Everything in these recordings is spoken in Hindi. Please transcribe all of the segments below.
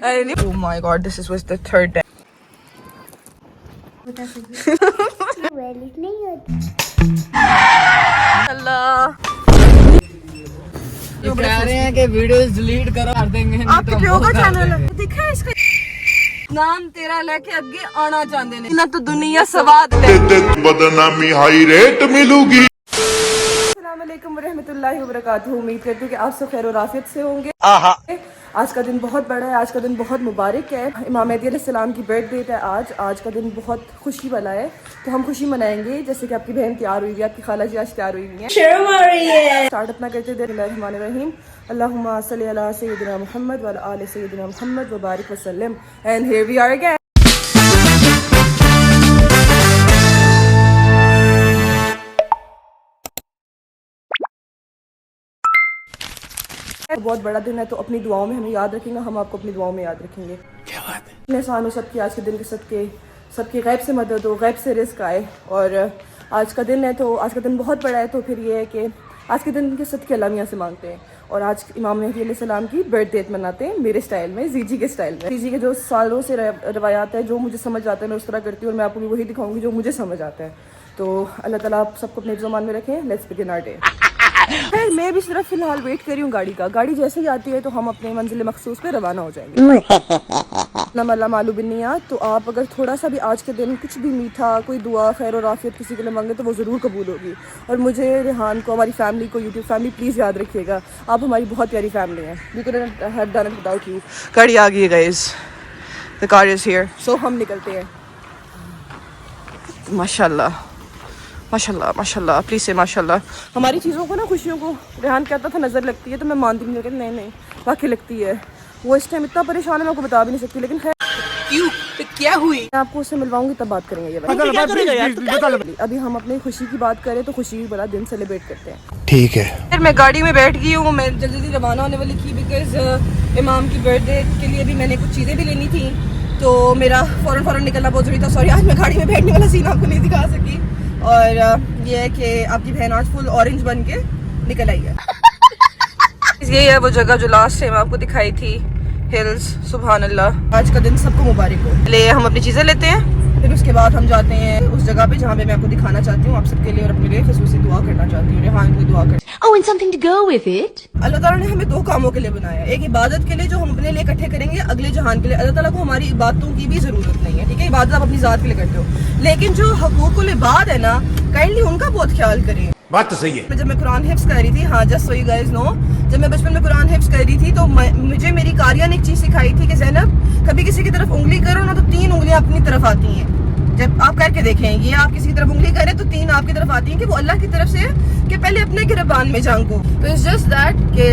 Oh my god, this was the third time. अल्लाह ये कह रहे हैं कि वीडियोस डिलीट करो कर देंगे। आपके प्यो का चैनल है, देखा है इसका नाम तेरा लेके आगे आना चाहते ने ना तो दुनिया सवाद ले बदनामी हाई रेट मिलूगी। अस्सलाम वालेकुम रहमतुल्लाहि व बरकातहू। उम्मीद करती हूँ कि आप सब खैर और आफियत से होंगे। आज का दिन बहुत बड़ा है, आज का दिन बहुत मुबारक है। इमाम मेहदी अलैहिस्सलाम की बर्थडे है आज का दिन बहुत खुशी वाला है, तो हम खुशी मनाएंगे। जैसे कि आपकी बहन तैयार हुई है, आपकी खाला जी आज तैयार हुई है, शर्म आ रही है। स्टार्ट अपना करते थे बिस्मिल्लाहिर्रहमानिर्रहीम, अल्लाहुम्मा सल्ली अला सय्यिदिना मुहम्मद व अला आलि सय्यिदिना मुहम्मद व बारिक वसल्लम। And here we are again. बहुत बड़ा दिन है, तो अपनी दुआओं में हमें याद रखेंगे, हम आपको अपनी दुआओं में याद रखेंगे। क्या बात है। एहसान हो सबकी आज के दिन के सदके, सबकी गैब से मदद हो, गैब से रिस्क आए। और आज का दिन है, तो आज का दिन बहुत बड़ा है, तो फिर ये है कि आज के दिन के सदके अल्लाह मियां से मांगते हैं। और आज इमाम मेहदी अलैहिस्सलाम की बर्थडे मनाते हैं मेरे स्टाइल में, जीजी के स्टाइल में। जीजी के जो सालों से रवायात है, जो मुझे समझ आता है मैं उस तरह करती हूँ, और मैं आपको भी वही दिखाऊंगी जो मुझे समझ आता है। तो अल्लाह ताला आप सबको अपने ज़मान में रखें। Let's begin our day. खैर मैं भी सिर्फ फिलहाल वेट कर रही हूँ गाड़ी का। गाड़ी जैसे ही आती है तो हम अपने मंजिल मखसूस पे रवाना हो जाएंगे। नमल्ला मालू बिन्नियात। तो आप अगर थोड़ा सा भी आज के दिन कुछ भी मीठा, कोई दुआ खैर और आफियत किसी के लिए मांगे तो वो ज़रूर कबूल होगी। और मुझे, रेहान को, हमारी फैमिली को, यूट्यूब फैमिली, प्लीज़ याद रखिएगा, आप हमारी बहुत प्यारी फैमिली हैं। We couldn't have done it without you. गाड़ी आ गई है guys, the car is here. So हम निकलते हैं। माशाल्लाह माशाल्लाह माशाल्लाह, प्लीज़ से माशाल्लाह। हमारी चीज़ों को ना, खुशियों को, रेहान कहता था नज़र लगती है, तो मैं मानती नहीं, लेकिन नहीं वाकई लगती है। वो इस टाइम इतना परेशान है, मैं आपको बता भी नहीं सकती, लेकिन खैर क्यों क्या हुई मैं आपको उससे मिलवाऊंगी तब बात करेंगे ये बात। अभी हम अपनी खुशी की बात करें तो खुशी बड़ा दिन सेलिब्रेट करते हैं, ठीक है। फिर मैं गाड़ी में बैठ गई हूँ, मैं जल्दी जल्दी रवाना होने वाली थी, बिकॉज इमाम की बर्थडे के लिए भी मैंने कुछ चीज़ें भी लेनी थी, तो मेरा फ़ौरन निकलना बहुत ज़रूरी था। सॉरी, आज मैं गाड़ी में बैठने वाला सीन आपको नहीं दिखा सकी। और ये है कि आपकी बहन आज फुल ऑरेंज बन के निकल आई है। यही है वो जगह जो लास्ट टाइम आपको दिखाई थी, हिल्स। सुभान अल्लाह, आज का दिन सबको मुबारक हो। ले हम अपनी चीज़ें लेते हैं, फिर उसके बाद हम जाते हैं उस जगह पे जहाँ पे मैं आपको दिखाना चाहती हूँ, आप सबके लिए और अपने लिए खसूसी दुआ करना चाहती हूँ। रेहान को दुआ कर। Oh, and something to go with it. अल्लाह ताला ने हमें दो कामों के लिए बनाया। एक इबादत के लिए जो हम अपने लिए इकट्ठे करेंगे अगले जहान के लिए। अल्लाह ताला को हमारी इबादतों की भी जरूरत नहीं है, ठीक है। इबादत आप अपनी जात के लिए करते हो, लेकिन जो हकूकुल इबाद है ना, काइंडली उनका बहुत ख्याल करें। बात तो सही है। जब मैं कुरान हिफ्स कर रही थी, हाँ just so you guys know, जब मैं बचपन में कुरान हिफ्स कर रही थी तो मुझे मेरी कारिया ने एक चीज़ सिखाई थी कि ज़ैनब, कभी किसी की तरफ उंगली करो ना तो 3 उंगलियां अपनी तरफ आती हैं। जब आप करके देखें, ये आप किसी की तरफ उंगली करें तो 3 आपकी तरफ आती हैं, कि वो अल्लाह की तरफ से कि पहले अपने गिरबान में झांको। तो इट्स जस्ट दैट कि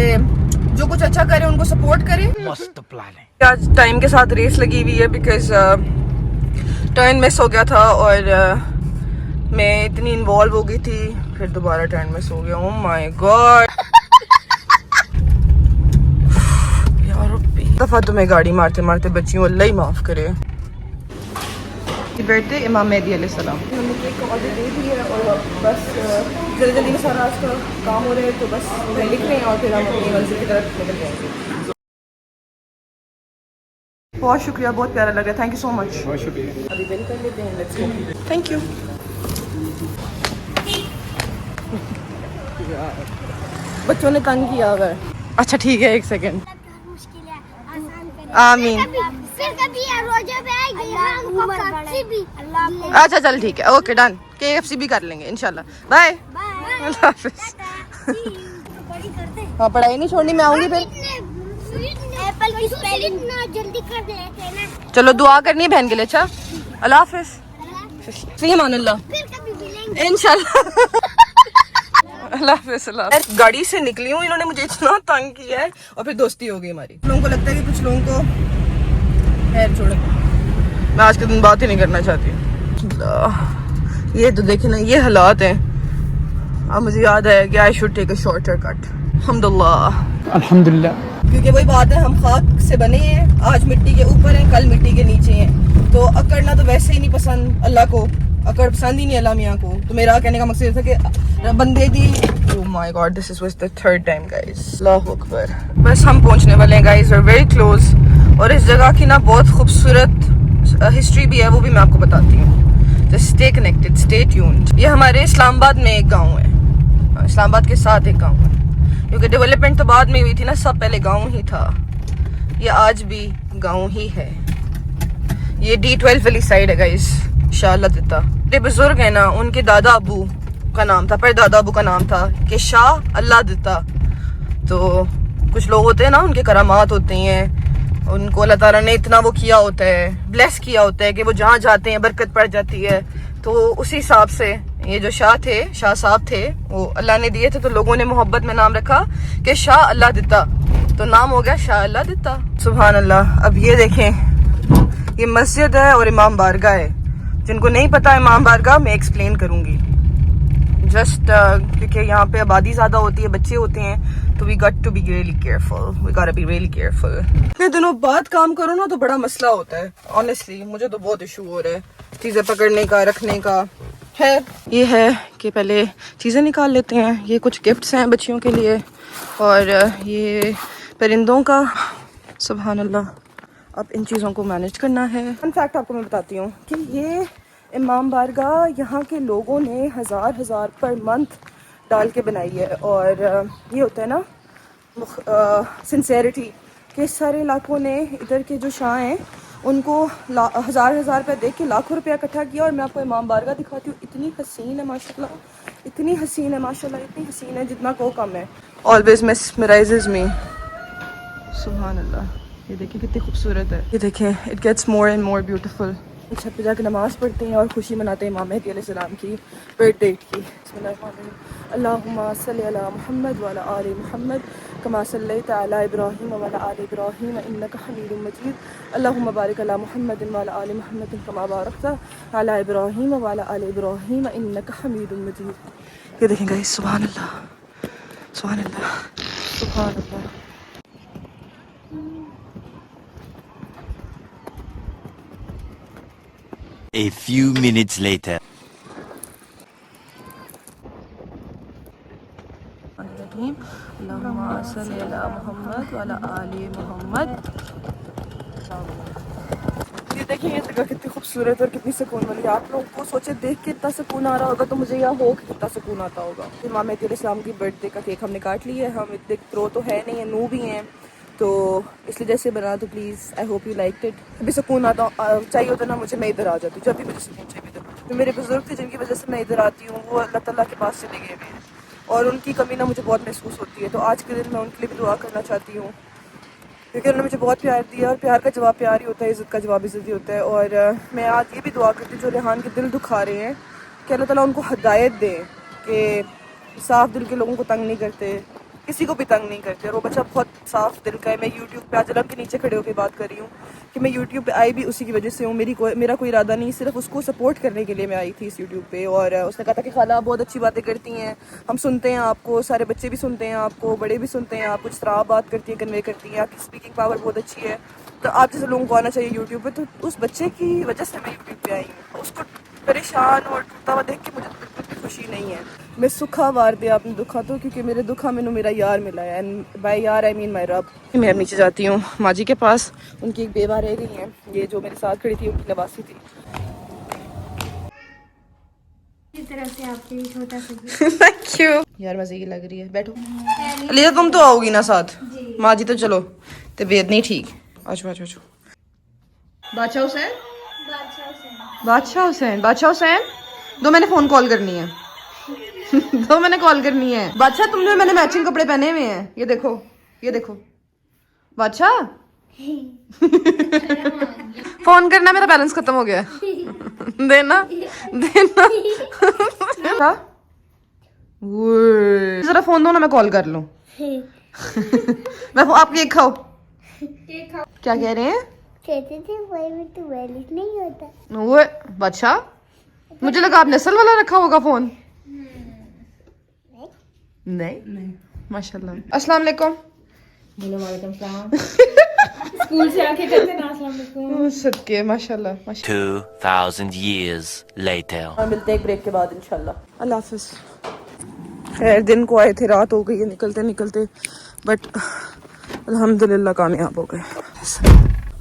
जो कुछ अच्छा करें उनको सपोर्ट करें। मस्त प्लान है। आज टाइम के साथ रेस लगी हुई है, बिकॉज टर्न मिस हो गया था और मैं इतनी इन्वॉल्व हो गई थी, फिर दोबारा टर्न मिस हो गया। ओह माय गॉड यार, दफा तुम्हें गाड़ी मारते मारते बच्चियों, अल्लाह ही माफ करे। बर्थडे इमाम मेहदी अलैहिस्सलाम, हमने केक को ऑर्डर दे दी है और बस जल्दी जल्दी में सारा आज का काम हो रहा है, तो बस लिख रहे हैं और फिर हम अपनी मंजिल की तरफ निकल जाएंगे। बहुत शुक्रिया, बहुत प्यारा लग रहा है, थैंक यू सो मच। बहुत शुक्रिया। अभी बिल कर लेते हैं, लेट्स गो। Thank you. बच्चों ने तंग किया हुआ है। अच्छा ठीक है, 1 सेकेंड। आमीन। अच्छा चल ठीक है, ओके डन। KFC भी कर लेंगे इंशाल्लाह। बाय। अल्लाह हाफिज़। हाँ, पढ़ाई नहीं छोड़नी, मैं आऊंगी फिर। एप्पल की स्पेलिंग ना जल्दी कर लेते हैं ना। चलो दुआ करनी है बहन के लिए। अच्छा, अल्लाह हाफिज़। फी अमानुल्लाह, फिर कभी मिलेंगे इंशाल्लाह। अल्लाह हाफिज़। गाड़ी से निकली हूँ, इन्होंने मुझे इतना तंग किया है और फिर दोस्ती हो गई हमारी। लोगों को लगता है कि कुछ लोगों को, खैर छोड़ो, मैं आज के दिन बात ही नहीं करना चाहती। ये तो देखे ना, ये हालात हैं। अब मुझे याद है कि I should take a shorter cut. अल्हम्दुलिल्लाह, क्योंकि वही बात है, हम खाक से बने हैं, आज मिट्टी के ऊपर हैं, कल मिट्टी के नीचे हैं। तो अकड़ना तो वैसे ही नहीं पसंद अल्लाह को, अकड़ पसंद ही नहीं अल्लाह मियाँ को। तो मेरा कहने का मकसद था कि बंदे दी। Oh my god, this was the 3rd time guys. अल्लाहू अकबर। बस हम पहुंचने वाले हैं guys, we are very close. और इस जगह की ना बहुत खूबसूरत हिस्ट्री भी है, वो भी मैं आपको बताती हूँ। Just stay connected, stay tuned. ये हमारे इस्लामाबाद में एक गांव है, इस्लामाबाद के साथ एक गांव है, क्योंकि डेवलपमेंट तो बाद में हुई थी ना, सब पहले गांव ही था। ये आज भी गांव ही है। ये D12 वाली साइड है गाइस, शाह अल्लाह दिता। मेरे बुजुर्ग है ना, उनके दादा अबू का नाम था, परदादा अबू का नाम था कि शाह अल्लाह दिता। तो कुछ लोग होते हैं ना, उनके करामात होते हैं, उनको अल्लाह ताला ने इतना वो किया होता है, ब्लेस किया होता है कि वो जहाँ जाते हैं बरकत पड़ जाती है। तो उसी हिसाब से ये जो शाह थे, शाह साहब थे, वो अल्लाह ने दिए थे, तो लोगों ने मोहब्बत में नाम रखा कि शाह अल्लाह दिता, तो नाम हो गया शाह अल्लाह दिता। सुभान अल्लाह। अब ये देखें, ये मस्जिद है और इमाम बारगाह है। जिनको नहीं पता इमाम बारगाह, मैं एक्सप्लेन करूंगी जस्ट क्योंकि यहाँ पे आबादी ज़्यादा होती है, बच्चे होते हैं, तो we got to be really careful, we got to be really careful. इतने दिनों बाद काम करो ना तो बड़ा मसला होता है, ऑनेस्टली मुझे तो बहुत इशू हो रहा है चीज़ें पकड़ने का, रखने का। है ये है कि पहले चीज़ें निकाल लेते हैं। ये कुछ गिफ्ट्स हैं बच्चियों के लिए, और ये परिंदों का। सुभान अल्लाह। अब इन चीज़ों को मैनेज करना है। फन फैक्ट आपको मैं बताती हूँ कि ये इमाम बारगाह यहाँ के लोगों ने हज़ार पर मंथ डाल के बनाई है। और ये होता है ना सिंसेरिटी, कि इस सारे इलाकों ने, इधर के जो शाह हैं, उनको हज़ार रुपये दे के लाखों रुपया इकट्ठा किया। और मैं आपको इमाम बारगाह दिखाती हूँ, इतनी हसीन है माशाल्लाह, इतनी हसीन है माशाल्लाह, इतनी हसीन है जितना को कम है। Always mesmerises me. सुभान अल्लाह। ये देखिए कितनी खूबसूरत है, ये देखें, it gets more and more beautiful. छत पे जाकर नमाज़ पढ़ते हैं और खुशी मनाते हैं इमाम मेहदी अलैहिस्सलाम की बर्थडे की। अल्लाहुम्मा सल्ली अला मुहम्मद व अला आलि मुहम्मद कमा सल्लैता अला इब्राहीम व अला आलि इब्राहीम इन्नका हमीदुम मजीद। अल्लाहुम्मा बारिक अला मुहम्मद व अला आलि मुहम्मद कमा बारकता अला इब्राहीम व अला आलि इब्राहीम इन्नका हमीदुम मजीद। ये देखें गाइस, सुभान अल्लाह, सुभान अल्लाह, सुभान अल्लाह। A few minutes later. अल्लाहुम्मा सल्ली अला मुहम्मद व अला आलि मुहम्मद। ये देखिए ये जगह कितनी खूबसूरत और कितनी सुकून वाली है। आप लोगों को सोचे देख के इतना सुकून आ रहा होगा, तो मुझे यहाँ हो कि कितना सुकून आता होगा। इमाम मेहदी अलैहिस्सलाम की बर्थडे का केक हमने काट लिया है। हम इतने प्रो तो है नहीं है, नू भी हैं, तो इसलिए जैसे बना, तो please I hope you like it. अभी सुकून आता चाहिए होता ना मुझे, मैं इधर आ जाती, जब भी मुझे सुकून चाहिए इधर। जो मेरे बुजुर्ग थे जिनकी वजह से मैं इधर आती हूँ, वो अल्लाह ताला के पास चले गए हुए हैं, और उनकी कमी ना मुझे बहुत महसूस होती है। तो आज के दिन मैं उनके लिए भी दुआ करना चाहती हूँ, क्योंकि उन्होंने मुझे बहुत प्यार दिया, और प्यार का जवाब प्यार ही होता है, इज़्ज़त का जवाब इज़्ज़त ही होता है। और मैं आज ये भी दुआ करती हूँ जो रेहान के दिल दुखा रहे हैं, कि अल्लाह ताला उनको हिदायत दे कि साफ़ दिल के लोगों को तंग नहीं करते, किसी को भी तंग नहीं करते। और वो बच्चा बहुत साफ़ दिल का है। मैं यूट्यूब पे आज अलम के नीचे खड़े होकर बात कर रही हूँ कि मैं यूट्यूब पे आई भी उसी की वजह से हूँ। मेरा कोई इरादा नहीं, सिर्फ उसको सपोर्ट करने के लिए मैं आई थी इस यूट्यूब पे। और उसने कहा था कि खाला बहुत अच्छी बातें करती हैं, हम सुनते हैं आपको, सारे बच्चे भी सुनते हैं आपको, बड़े भी सुनते हैं, आप कुछ तरह बात करती हैं, कन्वे करती हैं, आपकी स्पीकिंग पावर बहुत अच्छी है, तो आप जैसे लोगों को आना चाहिए यूट्यूब पर। तो उस बच्चे की वजह से मैं यूट्यूब पर आई हूँ। उसको परेशान और टूटा हुआ देख के मुझे बिल्कुल भी खुशी नहीं है। मैं सुखा वार दिया अपने दुखा तो, क्योंकि मेरे दुखा मैंने मेरा यार मिला है, एंड बाय यार आई मीन माई रब। मैं अब नीचे जाती हूँ माँ जी के पास, उनकी एक बेवा रह गई है, ये जो मेरे साथ खड़ी थी उनकी नवासी थी। इस तरह से आपके छोटा सा थैंक यू यार, मजे की लग रही है। बैठो अलिया, तुम तो आओगी ना साथ? माँ जी तो चलो, तबीयत नहीं ठीक। अच्छा अच्छा अच्छा। बादशाह हुसैन, बादशाह हुसैन, बादशाह हुसैन, दो मैंने फोन कॉल करनी है दो मैंने कॉल करनी है। बादशाह तुमने, मैंने मैचिंग कपड़े पहने हुए हैं, ये देखो, ये देखो बादशाह फोन करना, मेरा बैलेंस खत्म हो गया देना देना जरा फोन दो ना, मैं कॉल कर लूं मैं आप केक खाओ। क्या कह रहे हैं? कहते थे वही में तो बैलेंस नहीं होता। वो बादशाह, मुझे लगा आप नस्ल वाला रखा होगा फोन। नहीं माशाल्लाह। अस्सलाम वालेकुम। बोलो वालेकुम सलाम। स्कूल से आके कहते ना अस्सलाम वालेकुम। सदके माशाल्लाह माशाल्लाह। 2000 years later. मिलते हैं एक ब्रेक के बाद इंशाल्लाह। अल्लाह हाफिज। खैर दिन को आए थे, रात हो गई है निकलते निकलते, बट अल्हम्दुलिल्लाह कामयाब हो गए।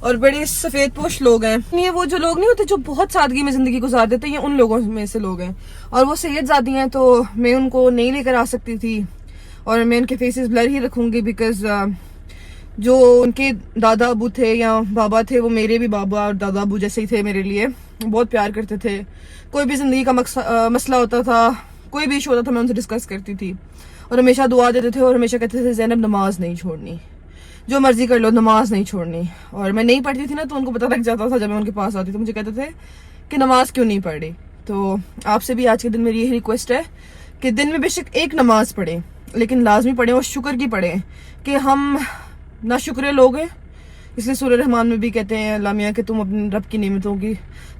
और बड़े सफेद पोश लोग हैं। ये वो जो लोग नहीं होते जो बहुत सादगी में जिंदगी गुजार देते हैं, ये उन लोगों में से लोग हैं। और वो सैयदजादी हैं, तो मैं उनको नहीं लेकर आ सकती थी और मैं उनके फेसेस ब्लर ही रखूंगी, बिकॉज जो उनके दादा अबू थे या बाबा थे, वो मेरे भी बाबा और दादा अबू जैसे ही थे मेरे लिए। बहुत प्यार करते थे। कोई भी जिंदगी का मसला होता था, कोई भी इशू होता था, मैं उनसे डिस्कस करती थी और हमेशा दुआ देते थे और हमेशा कहते थे ज़ैनब नमाज नहीं छोड़नी, जो मर्जी कर लो नमाज नहीं छोड़नी। और मैं नहीं पढ़ती थी ना, तो उनको पता लग जाता था। जब मैं उनके पास आती तो मुझे कहते थे कि नमाज क्यों नहीं पढ़ी। तो आपसे भी आज के दिन मेरी यही रिक्वेस्ट है कि दिन में बेशक एक नमाज पढ़ें, लेकिन लाजमी पढ़ें और शुक्र की पढ़ें कि हम ना शुक्र लोग हैं। इसलिए सूरह रहमान में भी कहते हैं अल्लाह मियां कि तुम अपने रब की नेमतों की,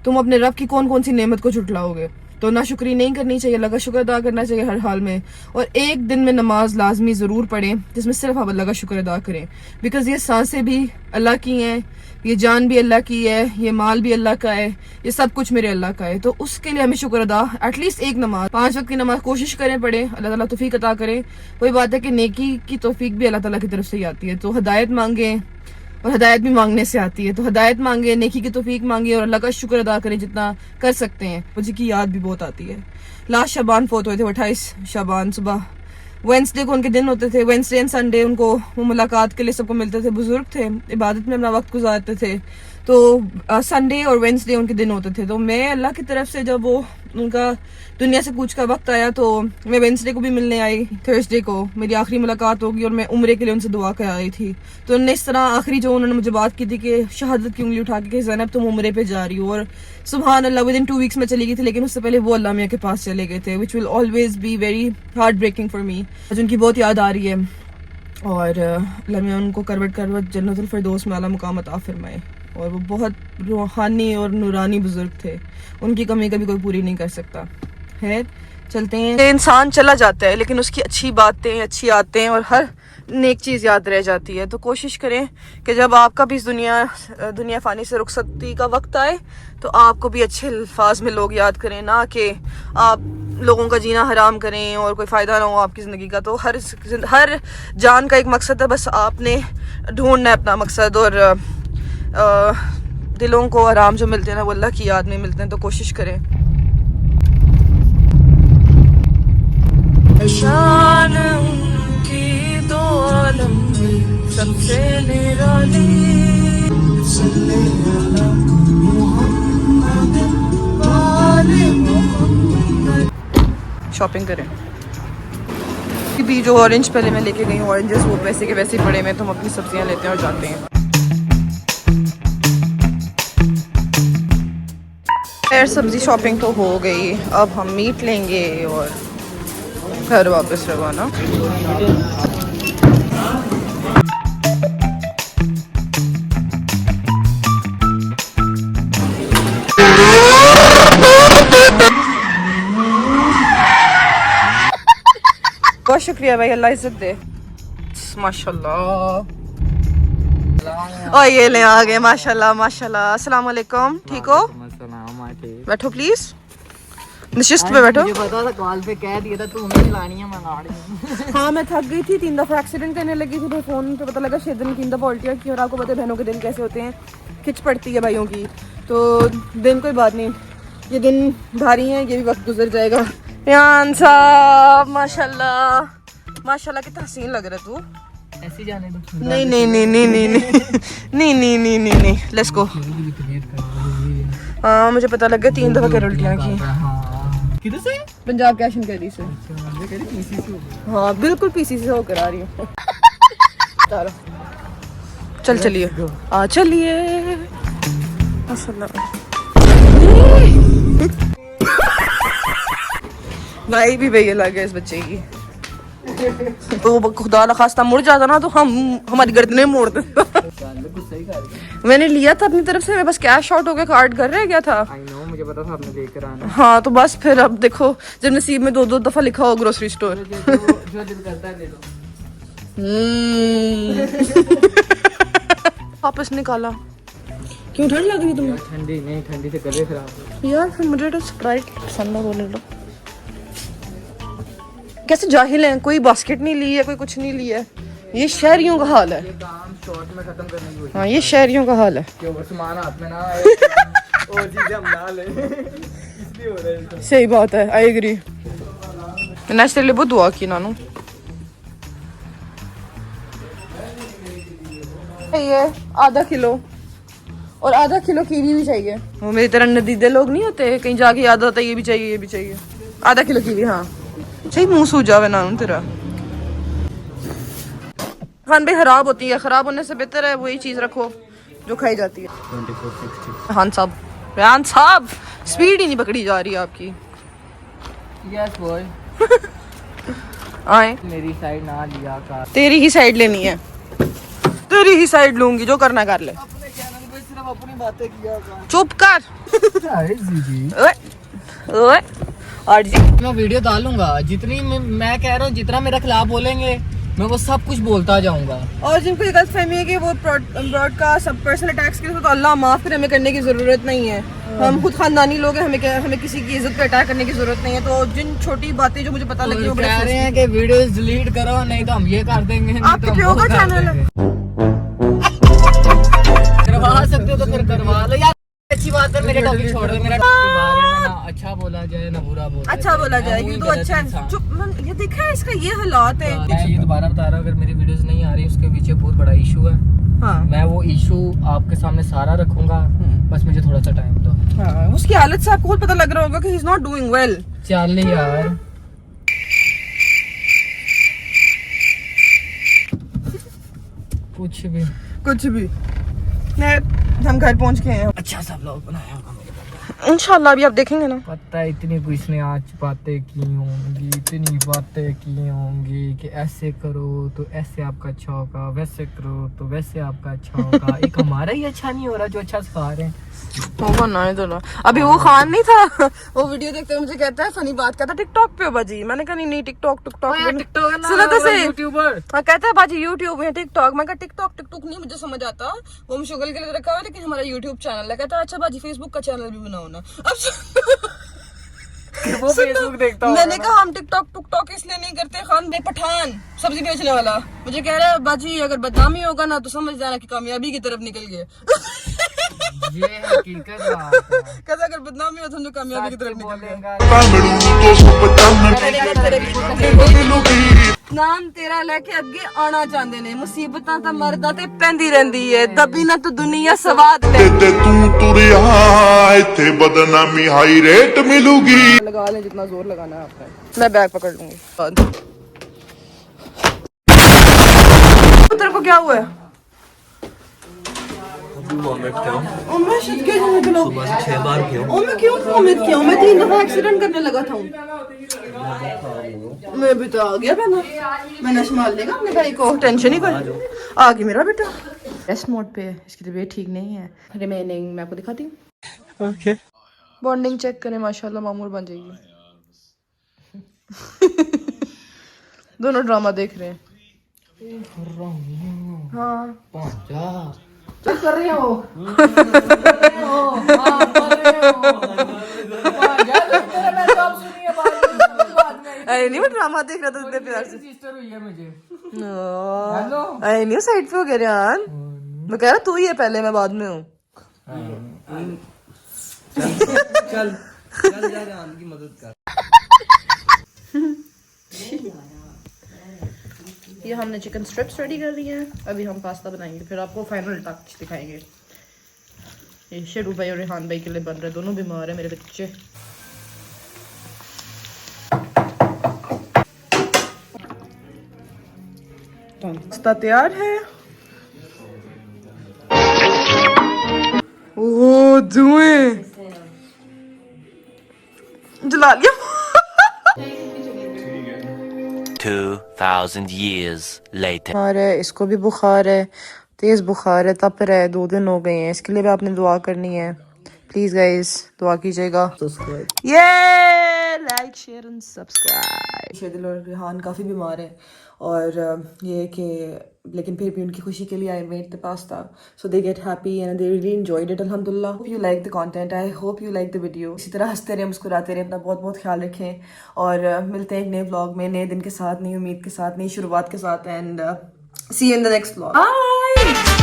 तुम अपने रब की कौन कौन सी नेमत को झुटलाओगे। तो ना शुक्री नहीं करनी चाहिए, अल्लाह का शुक्र अदा करना चाहिए हर हाल में। और एक दिन में नमाज लाजमी ज़रूर पढ़ें जिसमें सिर्फ आप अल्लाह का शुक्र अदा करें, बिकॉज ये सांसें भी अल्लाह की हैं, ये जान भी अल्लाह की है, ये माल भी अल्लाह का है, ये सब कुछ मेरे अल्लाह का है। तो उसके लिए हमें शुक्र अदा, एटलीस्ट एक नमाज, 5 वक्त की नमाज कोशिश करें पढ़ें, अल्लाह ताला तौफीक अता करें। वही बात है कि नेकी की तौफीक भी अल्लाह ताला की तरफ से ही आती है। तो हिदायत मांगे और हिदायत भी मांगने से आती है। तो हिदायत मांगे, नेकी की तौफीक मांगे और अल्लाह का शुक्र अदा करें जितना कर सकते हैं। मुझे की याद भी बहुत आती है। लास्ट शाबान फोत हुए थे, 28 शाबान, सुबह वेंसडे को उनके दिन होते थे। वेंसडे एंड संडे उनको वो मुलाकात के लिए सबको मिलते थे। बुजुर्ग थे, इबादत में अपना वक्त गुजारते थे, तो संडे और वेंसडे उनके दिन होते थे। तो मैं अल्लाह की तरफ से जब वो उनका दुनिया से कूच का वक्त आया, तो मैं वेंसडे को भी मिलने आई, थर्सडे को मेरी आखिरी मुलाकात होगी और मैं उम्रे के लिए उनसे दुआ कर आई थी। तो उन्होंने इस तरह आखिरी जो उन्होंने मुझे बात की थी कि शहादत की उंगली उठा के ज़ैनब तुम उम्रे पे जा रही हो। और सुभान अल्लाह, विद इन 2 वीक्स में चली गई थी, लेकिन उससे पहले वो अल्लाह मियां के पास चले गए थे, which will always be very heartbreaking for me. आज उनकी बहुत याद आ रही है और अल्लाह मियां उनको करवट करवट जन्नतुल फिरदौस में आला मुकाम अता फरमाए। और वो बहुत रूहानी और नूरानी बुजुर्ग थे, उनकी कमी कभी कोई पूरी नहीं कर सकता है। चलते हैं। इंसान चला जाता है लेकिन उसकी अच्छी बातें, अच्छी आदतें और हर नेक चीज़ याद रह जाती है। तो कोशिश करें कि जब आपका भी इस दुनिया फ़ानी से रुखसती का वक्त आए तो आपको भी अच्छे अल्फाज में लोग याद करें, ना कि आप लोगों का जीना हराम करें और कोई फ़ायदा ना हो आपकी ज़िंदगी का। तो हर जान का एक मकसद है, बस आपने ढूंढना है अपना मकसद। और दिलों को आराम जो मिलते हैं ना, वो अल्लाह की याद में मिलते हैं। तो कोशिश करें। शान उनकी दो आलम में सबसे निराली, शॉपिंग करें। भी जो ऑरेंज पहले मैं लेके गई हूँ, ऑरेंजेस वो वैसे के वैसे पड़े में, तो हम अपनी सब्जियां लेते हैं और जाते हैं। खैर सब्जी शॉपिंग तो हो गई, अब हम मीट लेंगे और घर वापस रवाना। बहुत शुक्रिया भाई, अल्लाह इज्जत दे। माशाल्लाह। और ये ले आ गए, माशाल्लाह माशाल्लाह। अस्सलाम वालेकुम, ठीक हो? बैठो प्लीज, निशिस्त पे बैठो। मुझे पता था कॉल पे कह दिया था तू हमें लानी है, मैं ला रही हूं। हाँ मैं थक गई थी, 3 दफ़ा एक्सीडेंट करने लगी थी, फिर फ़ोन पे पता लगा शेदन 3 दफ़ा उल्टियाँ की। और आपको पता है बहनों के दिन कैसे होते हैं, खिंच पड़ती है भाइयों की। तो दिन कोई बात नहीं, ये दिन भारी है, ये भी वक्त गुजर जाएगा। यान साहब माशाल्लाह माशाल्लाह, कितना हसीन लग रहा है तू। ऐसे जाने दो। नहीं नहीं नहीं नहीं नहीं नहीं नहीं नहीं नहीं नहीं, लेट्स गो। हाँ मुझे पता लग गया, 3 दफ़ा कर उल्टियाँ की। किधर से? पंजाब कैश एंड कैरी से। हाँ बिल्कुल पीसी से होकर आ रही हूँ। चल चलिए, चलिए। भाई भी भैया लग गया इस बच्चे की। तो खुदा न खास्ता मुड़ जाता ना, तो हमारी गर्दनें मोड़ दे। मैंने लिया था अपनी तरफ से, मैं बस कैश आउट हो गया, कार्ड घर रह गया था। I know, मुझे पता था आपने लेकर आना। हाँ तो बस फिर अब देखो, जब नसीब में 2-2 दफा लिखा हो ग्रोसरी स्टोर। जो दिल करता है ले लो। वापस निकाला। क्यों ठंड लग रही है तुम्हें? ठंडी नहीं, ठंडी से गले खराब हो। यार फिर मुझे तो स्प्राइट पसंद है, वो ले लो। कैसे जाहिल हैं, कोई बास्केट नहीं ली है, कोई कुछ नहीं लिया है। ये शहरियों का हाल है। ये काम शॉर्ट में खत्म करने की कोशिश हाँ ये शहरियों का हाल है। कि और सामान हाथ में ना आए और चीजें हम ना ले इसलिए हो रहा है। सही बात है, आई एग्री। मैंने तेरे लिए बहुत दुआ की नानू। ये आधा किलो और आधा किलो कीवी भी चाहिए। वो मेरी तरह नदीदे लोग नहीं होते, कहीं जाके याद आता है ये भी चाहिए ये भी चाहिए। आधा किलो कीवी, हाँ सही मुंह सूझ जावे नानू तेरा। खान भाई खराब होती है, खराब होने से बेहतर है वही चीज रखो जो खाई जाती है। 2460। रेहान साहब स्पीड ही नहीं पकड़ी जा रही है आपकी। यस बॉय आए मेरी साइड ना लिया कर। तेरी ही साइड लेनी है, तेरी ही साइड लूंगी, जो करना कर ले। अपने चैनल पे सिर्फ अपनी बातें किया कर। चुप कर। ओए ओए और जी मैं वीडियो डालूंगा जितनी मैं कह रहा हूँ, जितना मेरे खिलाफ बोलेंगे मैं वो सब कुछ बोलता जाऊंगा। और जिनको ये गलतफहमी है कि वो ब्रॉडकास्ट सब पर्सनल अटैक्स के लिए, तो अल्लाह माफ करे, हमें करने की जरूरत नहीं है। हम खुद खानदानी लोग हैं, हमें किसी की इज्जत पे अटैक करने की जरूरत नहीं है। तो जिन छोटी बातें जो मुझे पता लगी वो कह रहे हैं कि वीडियोस डिलीट करो, नहीं तो हम ये कर देंगे। आपके क्यों का चैनल है? करवा सकते हो तो फिर करवा लो यार। अच्छी बात है, मेरे टॉपिक छोड़ दो। मेरा टॉपिक के बारे में ना अच्छा बोला जाए ना बुरा बोला जाए। अच्छा बोला जाए ये तो अच्छा है। चुप, ये देखा है इसका ये हालात है। मैं ये दोबारा बता रहा हूँ, अगर मेरी वीडियोस नहीं आ रही उसके पीछे बहुत बड़ा इशू है। हाँ मैं वो इशू आपके सामने सारा रखूंगा, बस मुझे थोड़ा सा टाइम दो। हाँ, उसकी हालत से आपको खुद पता लग रहा होगा कि he is not doing well. चल यार कुछ भी हम घर पहुंच गए हैं। अच्छा सा व्लॉग बनाया होगा मेरे पापा। इंशाल्लाह अभी आप देखेंगे ना। पता है इतनी कुछ ने आज बातें की होंगी, इतनी बातें की होंगी कि ऐसे करो तो ऐसे आपका अच्छा होगा, वैसे करो तो वैसे आपका अच्छा होगा। एक हमारा ही अच्छा नहीं हो रहा जो अच्छा सिखा रहे हैं। अभी वो खान नहीं था, वो वीडियो देखते हुए मुझे कहता है फनी बात, कहता टिकटॉक पे हो बाजी। मैंने कहा नहीं टिकटॉक सुना तो सही। यूट्यूबर हाँ कहता है बाजी यूट्यूब है टिकटॉक। मैं कहा टिकटॉक नहीं मुझे समझ आता, वो हम शुगल के लिए रखा हुआ है, लेकिन हमारा यूट्यूब चैनल है। कहता है अच्छा बाजी फेसबुक का चैनल भी बनाओ ना। अब वो फेसबुक देखता हूँ। मैंने कहा हम टिकटॉक इसलिए नहीं करते, खान बे पठान सब्जी बेचने वाला मुझे कह रहा है बाजी अगर बदनामी होगा ना तो समझ जाना कि कामयाबी की तरफ निकल गए। ये हकीकत बात है। कहता अगर बदनामी हो तो हम कामयाबी की तरफ निकल गए। नाम तेरा लेके अगे आना चाहते ने, मुसीबतां तां मरदा ते पैंदी रहंदी है, दबी ना तो दुनिया सवाद ले। ਤੇ ਤੂੰ ਤੁਰਿਆ ਇੱਥੇ ਬਦਨਾਮੀ ਹਾਈ ਰੇਟ ਮਿਲੂਗੀ। लगा ले जितना जोर लगाना है आपने। मैं बैग पकड़ लूंगी। तेरे को क्या हुआ है? मैं शिट के सुबह से 6 बार किया। मैं क्यों वॉमिट किया? मैं 3 दफा एक्सीडेंट करने लगा था। मैं भी तो आ गया मैंने संभाल लेगा अपने भाई को, टेंशन ही कर। आ गया मेरा बेटा। रेस्ट मोड पे है, इसकी तबीयत ठीक नहीं है। रिमेनिंग मैं आपको दिखाती हूँ। ओके बॉन्डिंग चेक करें, माशाल्लाह मामूल बन जाएगी। दोनों ड्रामा देख रहे हैं। हाँ चेक कर रही हो। अरे नहीं मैं ड्रामा देख रहा था इतने प्यार से। सिस्टर हुई है मुझे। अरे नहीं साइड पे हो गया रेहान। मैं कह रहा तू ही है पहले, मैं बाद में हूँ। चल जा रेहान की मदद कर। ये हमने चिकन स्ट्रिप्स रेडी कर ली हैं, अभी हम पास्ता बनाएंगे, फिर आपको फाइनल टच दिखाएंगे। ये शेरू भाई और रेहान भाई के लिए बन रहे, दोनों बीमार है मेरे बच्चे। पास्ता तैयार है। ओह धुएं जला लिया। 2000 years later. बुखार है, इसको भी बुखार है, तेज बुखार है, तप रहा है, 2 दिन हो गए हैं। इसके लिए भी आपने दुआ करनी है, प्लीज गाइस दुआ कीजिएगा। ये लाइक शेयर एंड सब्सक्राइब। शेदिल और रेहान काफ़ी बीमार है और ये कि लेकिन फिर भी उनकी खुशी के लिए I made the pasta so they get happy and they really enjoyed it अल्हम्दुलिल्लाह। Hope you like the content, I hope you like the video. इसी तरह हंसते रहे, मुस्कुराते रहे, अपना बहुत बहुत ख्याल रखें और मिलते हैं एक नए व्लॉग में, नए दिन के साथ, नई उम्मीद के साथ, नई शुरुआत के साथ। And See you in the next vlog. Bye.